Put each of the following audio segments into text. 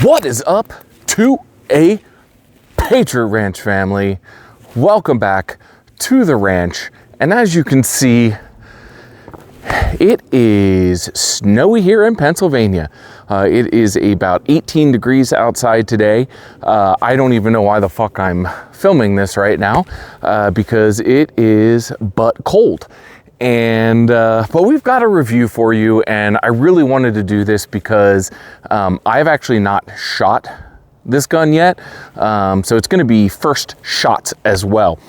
What is up to a Patriot Ranch family? Welcome back to the ranch. And as you can see, it is snowy here in Pennsylvania. It is about 18 degrees outside today. I don't even know why the fuck I'm filming this right now because it is but cold. And but we've got a review for you, and I really wanted to do this because I've actually not shot this gun yet, so it's going to be first shots as well.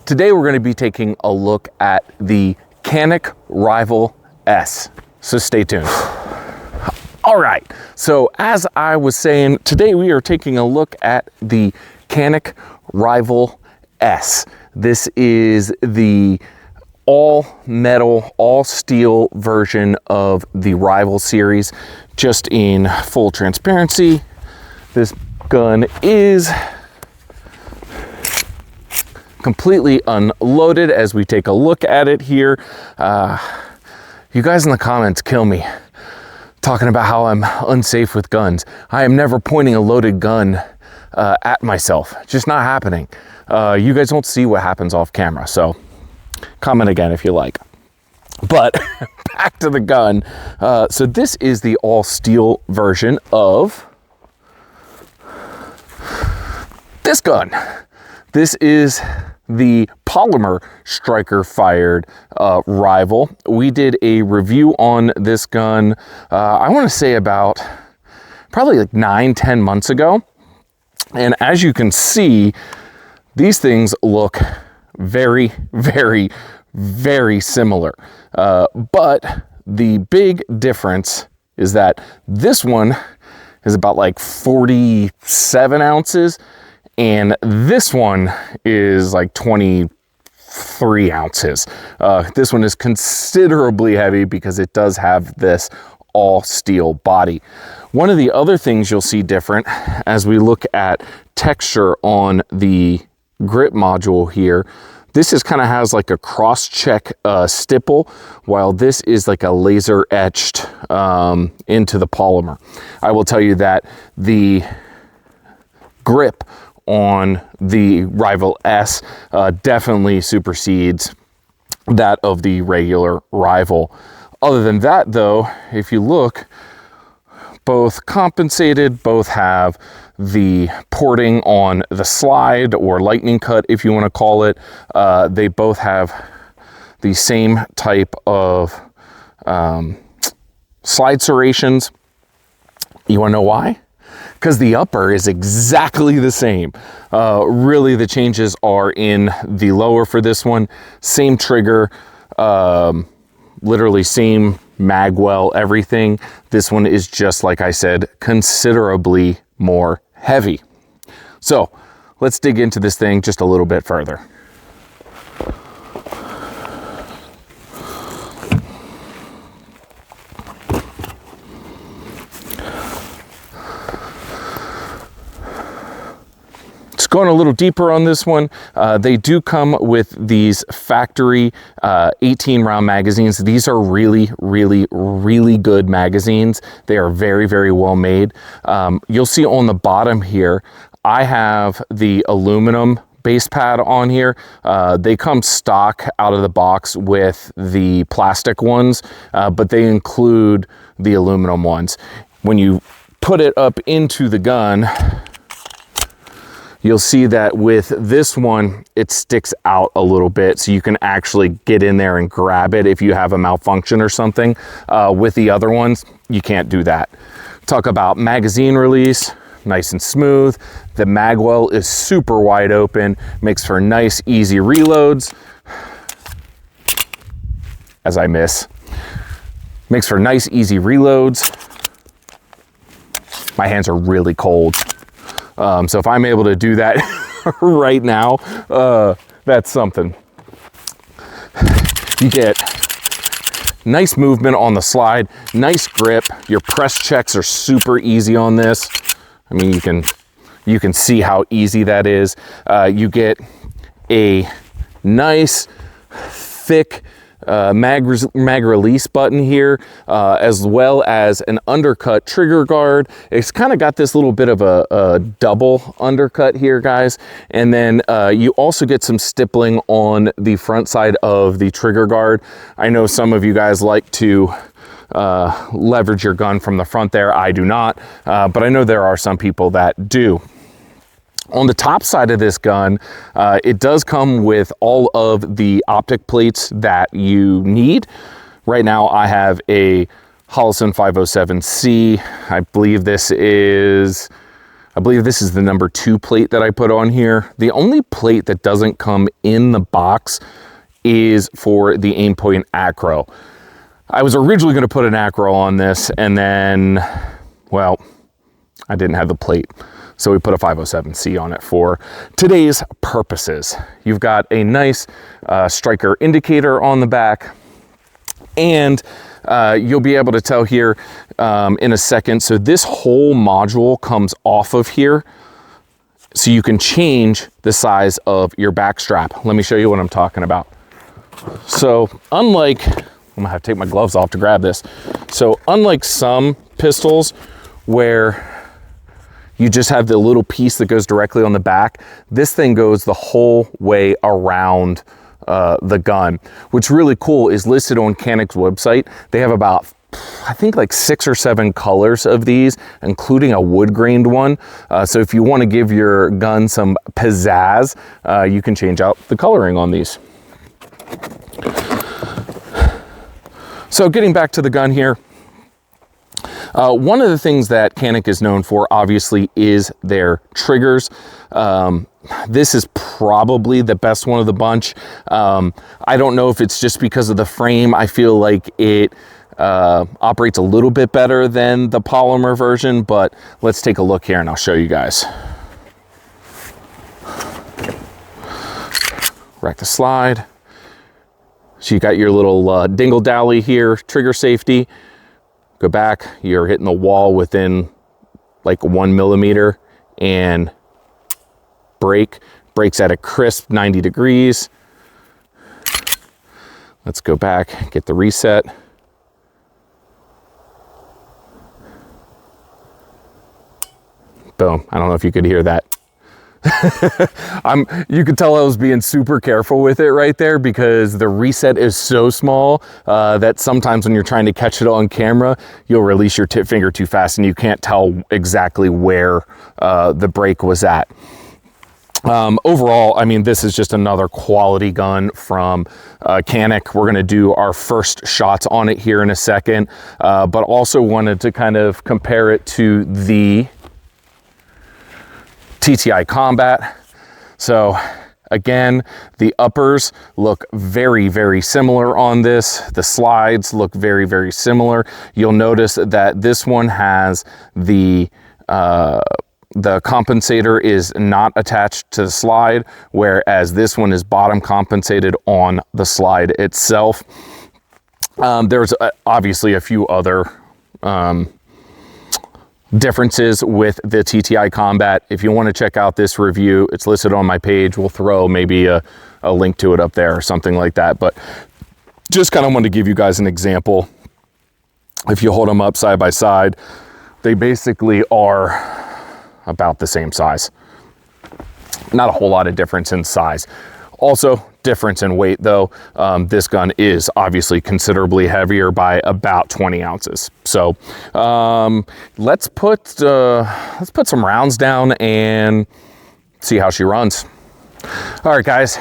Today we're going to be taking a look at the Canik Rival S, so stay tuned. All right, so as I was saying, today we are taking a look at the Canik Rival S. This is the all metal, all steel version of the Rival series. Just in full transparency, this gun is completely unloaded as we take a look at it here. You guys in the comments kill me talking about how I'm unsafe with guns. I am never pointing a loaded gun at myself. It's just not happening. You guys don't see what happens off camera, so comment again if you like. But back to the gun. So this is the all steel version of this gun. This is the polymer striker fired Rival. We did a review on this gun, I want to say about probably like 9-10 months ago. And as you can see, these things look very, very, very similar. But the big difference is that this one is about like 47 ounces and this one is like 23 ounces. This one is considerably heavy because it does have this all steel body. One of the other things you'll see different as we look at texture on the grip module here, this is kind of has like a cross-check stipple, while this is like a laser etched into the polymer. I will tell you that the grip on the Rival S definitely supersedes that of the regular Rival. Other than that though, if you look, both compensated, both have the porting on the slide or lightning cut, if you want to call it. They both have the same type of slide serrations. You want to know why? Because the upper is exactly the same. Really, the changes are in the lower for this one. Same trigger, literally same magwell, everything. This one is just, like I said, considerably more heavy. So let's dig into this thing just a little bit further. Going a little deeper on this one, they do come with these factory 18 round magazines. These are really, really, really good magazines. They are very, very well made. You'll see on the bottom here, I have the aluminum base pad on here. They come stock out of the box with the plastic ones, but they include the aluminum ones. When you put it up into the gun, you'll see that with this one, it sticks out a little bit, so you can actually get in there and grab it if you have a malfunction or something. With the other ones, you can't do that. Talk about magazine release. nice and smooth. The magwell is super wide open, makes for nice, easy reloads. As I miss. Makes for nice, easy reloads. My hands are really cold. So if I'm able to do that right now, that's something. You get nice movement on the slide, nice grip. Your press checks are super easy on this. I mean, you can see how easy that is. You get a nice, thick mag release button here, as well as an undercut trigger guard. It's kind of got this little bit of a double undercut here, guys. And then you also get some stippling on the front side of the trigger guard. I know some of you guys like to leverage your gun from the front there. I do not, but I know there are some people that do. On the top side of this gun, it does come with all of the optic plates that you need. Right now I have a Holosun 507C. I believe this is the number 2 plate that I put on here. The only plate that doesn't come in the box is for the Aimpoint Acro. I was originally going to put an Acro on this, and then, well, I didn't have the plate. So we put a 507C on it for today's purposes. You've got a nice striker indicator on the back, and you'll be able to tell here in a second. So this whole module comes off of here, so you can change the size of your back strap. Let me show you what I'm talking about. So unlike, I'm gonna have to take my gloves off to grab this. So unlike some pistols where you just have the little piece that goes directly on the back, this thing goes the whole way around the gun. What's really cool is listed on Canik's website. They have about, I think, like 6 or 7 colors of these, including a wood grained one. So if you want to give your gun some pizzazz, you can change out the coloring on these. So getting back to the gun here, one of the things that Canik is known for, obviously, is their triggers. This is probably the best one of the bunch. I don't know if it's just because of the frame. I feel like it operates a little bit better than the polymer version, but let's take a look here and I'll show you guys. Rack the slide. So you got your little dingle dally here, trigger safety. Go back, you're hitting the wall within like 1 millimeter, and brakes at a crisp 90 degrees. Let's go back, get the reset. Boom, I don't know if you could hear that. You could tell I was being super careful with it right there, because the reset is so small that sometimes when you're trying to catch it on camera, you'll release your tip finger too fast and you can't tell exactly where the brake was at. Overall, I mean, this is just another quality gun from Canik. We're going to do our first shots on it here in a second, but also wanted to kind of compare it to the TTI Combat. So again, the uppers look very, very similar on this. The slides look very, very similar. You'll notice that this one has the compensator is not attached to the slide, whereas this one is bottom compensated on the slide itself. There's obviously a few other differences with the TTI Combat. If you want to check out this review, it's listed on my page. We'll throw maybe a link to it up there or something like that. But just kind of wanted to give you guys an example. If you hold them up side by side, they basically are about the same size. Not a whole lot of difference in size. Also, difference in weight though. This gun is obviously considerably heavier by about 20 ounces. So let's put some rounds down and see how she runs. All right, guys.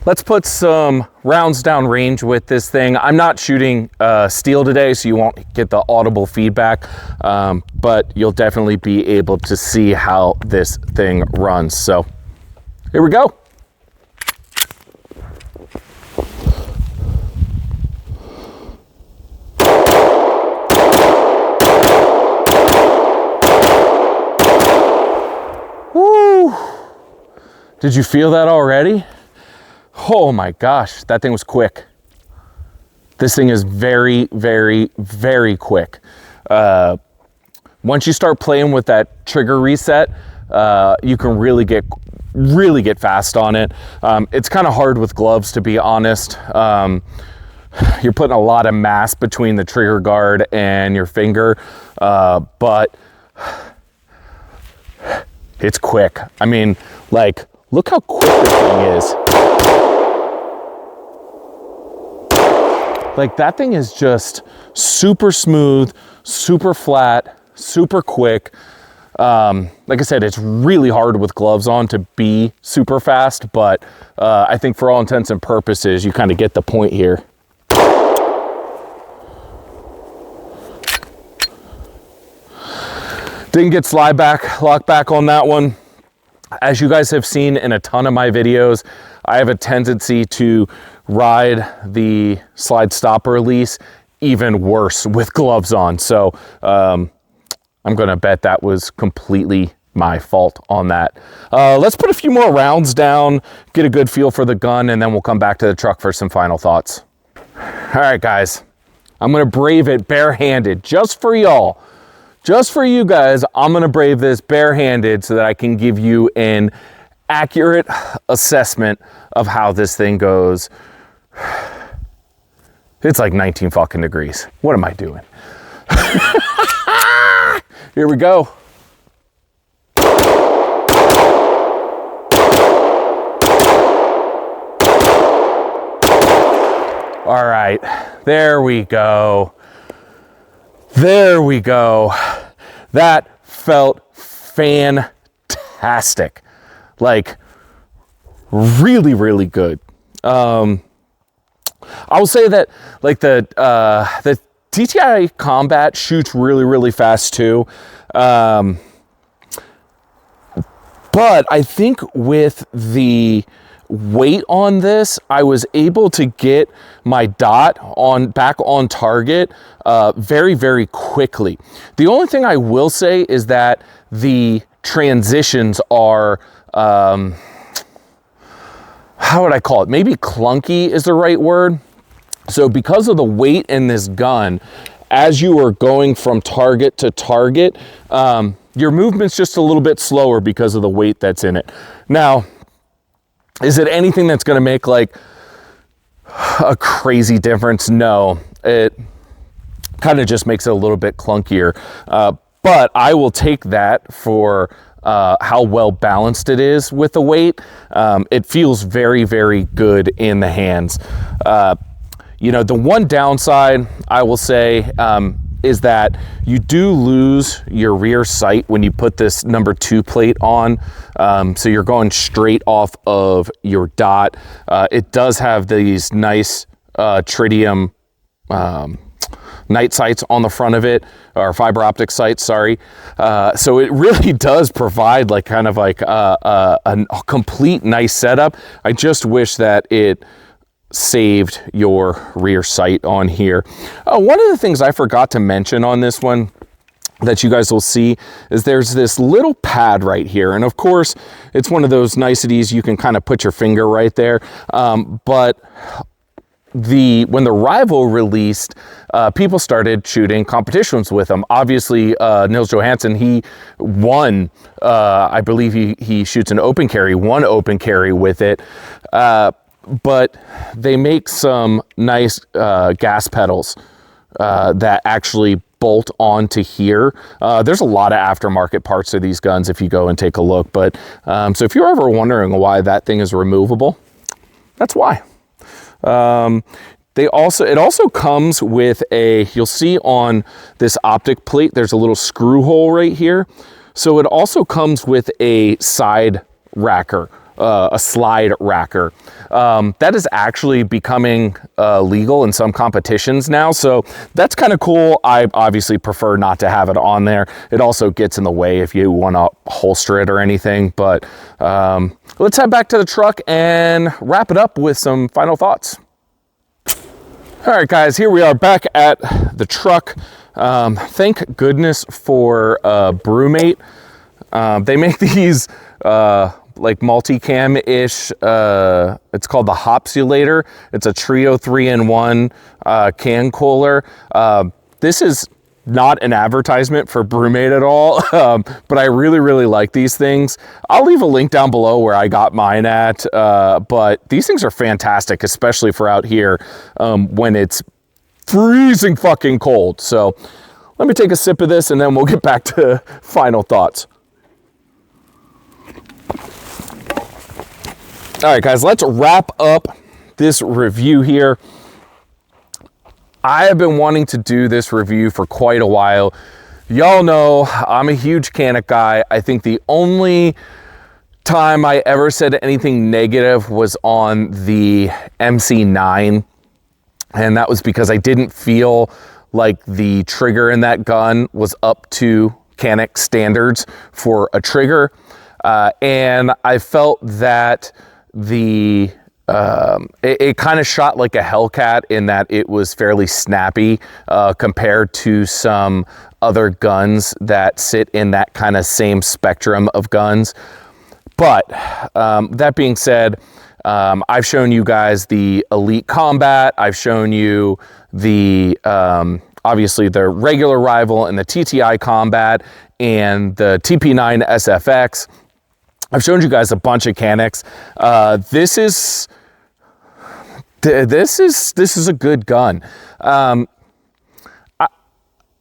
Let's put some rounds down range with this thing. I'm not shooting steel today, so you won't get the audible feedback, but you'll definitely be able to see how this thing runs. So here we go. Woo! Did you feel that already? Oh my gosh, that thing was quick. This thing is very, very, very quick. Once you start playing with that trigger reset, you can really get fast on it. It's kind of hard with gloves, to be honest. You're putting a lot of mass between the trigger guard and your finger, but it's quick. I mean, like, look how quick this thing is. Like, that thing is just super smooth, super flat, super quick. Like I said, it's really hard with gloves on to be super fast, but I think for all intents and purposes, you kind of get the point here. Didn't get slide back, lock back on that one. As you guys have seen in a ton of my videos, I have a tendency to ride the slide stop release even worse with gloves on. So I'm gonna bet that was completely my fault on that. Let's put a few more rounds down, get a good feel for the gun, and then we'll come back to the truck for some final thoughts. All right, guys, I'm gonna brave it barehanded just for y'all. Just for you guys, I'm gonna brave this barehanded so that I can give you an accurate assessment of how this thing goes. It's like 19 fucking degrees. What am I doing? Here we go. All right, there we go. There we go. That felt fantastic. Like, really, really good. I will say that, like, the TTI Combat shoots really, really fast too. But I think with the weight on this, I was able to get my dot back on target very, very quickly. The only thing I will say is that the transitions are, how would I call it? Maybe clunky is the right word. So because of the weight in this gun, as you are going from target to target, your movement's just a little bit slower because of the weight that's in it. Now, is it anything that's going to make like a crazy difference? No, it kind of just makes it a little bit clunkier. But I will take that for how well balanced it is with the weight. It feels very, very good in the hands. You know, the one downside I will say is that you do lose your rear sight when you put this number 2 plate on. So you're going straight off of your dot. It does have these nice tritium night sights on the front of it, or fiber optic sights, sorry. So it really does provide like kind of like a complete nice setup. I just wish that it saved your rear sight on here. One of the things I forgot to mention on this one that you guys will see is there's this little pad right here, and of course it's one of those niceties you can kind of put your finger right there, but when the Rival released, people started shooting competitions with them. Obviously, Nils Johansson, he won, I believe he shoots an open carry, one open carry with it. But they make some nice gas pedals that actually bolt onto here. There's a lot of aftermarket parts of these guns if you go and take a look. But so if you're ever wondering why that thing is removable, that's why. It also comes with you'll see on this optic plate, there's a little screw hole right here. So it also comes with a side racker a slide racker. That is actually becoming legal in some competitions now, so that's kind of cool. I obviously prefer not to have it on there. It also gets in the way if you want to holster it or anything, but let's head back to the truck and wrap it up with some final thoughts. All right, guys, here we are back at the truck. Thank goodness for Brewmate. They make these like multicam-ish, it's called the Hopsulator. It's a trio 3-in-1 can cooler. This is not an advertisement for Brewmate at all, but I really, really like these things. I'll leave a link down below where I got mine at, but these things are fantastic, especially for out here when it's freezing fucking cold. So let me take a sip of this and then we'll get back to final thoughts. All right, guys, let's wrap up this review here. I have been wanting to do this review for quite a while. Y'all know I'm a huge Canik guy. I think the only time I ever said anything negative was on the MC9, and that was because I didn't feel like the trigger in that gun was up to Canik standards for a trigger, and I felt that it kind of shot like a Hellcat in that it was fairly snappy compared to some other guns that sit in that kind of same spectrum of guns. But that being said, I've shown you guys the Elite Combat. I've shown you the obviously the regular Rival and the TTI Combat and the TP9 SFX. I've shown you guys a bunch of Caniks. This is a good gun. I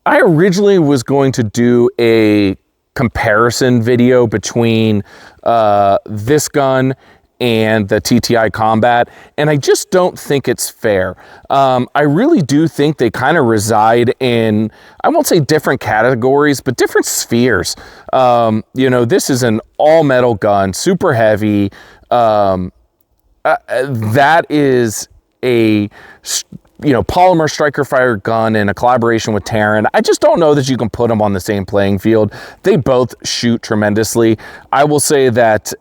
originally was going to do a comparison video between this gun and the TTI Combat, and I just don't think it's fair. I really do think they kind of reside in, I won't say different categories, but different spheres. You know, this is an all-metal gun, super heavy. That is a, polymer striker fired gun in a collaboration with Terran. I just don't know that you can put them on the same playing field. They both shoot tremendously. I will say that,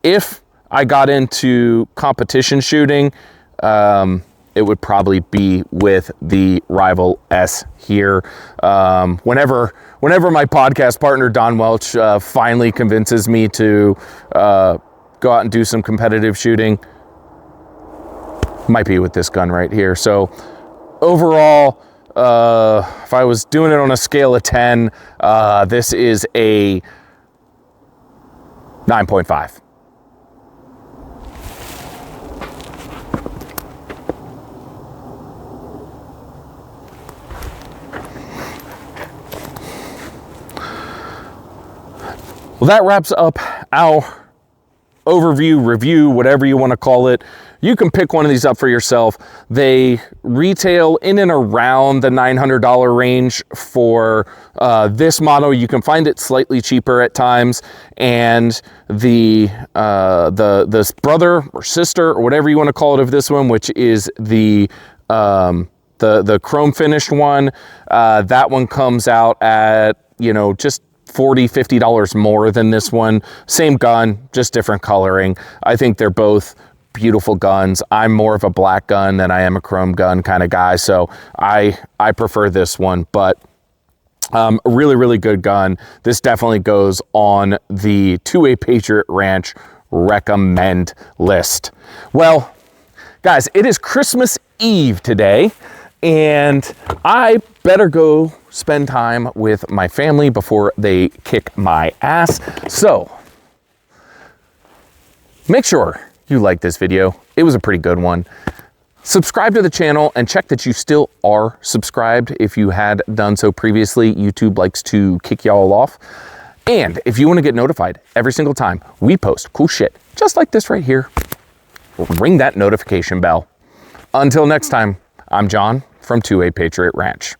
if I got into competition shooting, it would probably be with the Rival S here. Whenever my podcast partner, Don Welch, finally convinces me to go out and do some competitive shooting, might be with this gun right here. So overall, if I was doing it on a scale of 10, this is a 9.5. Well, that wraps up our overview, review, whatever you want to call it. You can pick one of these up for yourself. They retail in and around the $900 range for this model. You can find it slightly cheaper at times, and the brother or sister or whatever you want to call it of this one, which is the chrome finished one, that one comes out at just $40, $50 more than this one. Same gun, just different coloring. I think they're both beautiful guns. I'm more of a black gun than I am a chrome gun kind of guy, so I prefer this one, but a really, really good gun. This definitely goes on the 2A Patriot Ranch recommend list. Well, guys, it is Christmas Eve today, and I better go spend time with my family before they kick my ass. So make sure you like this video. It was a pretty good one. Subscribe to the channel and check that you still are subscribed. If you had done so previously, YouTube likes to kick y'all off. And if you want to get notified every single time we post cool shit, just like this right here, ring that notification bell. Until next time, I'm John from 2A Patriot Ranch.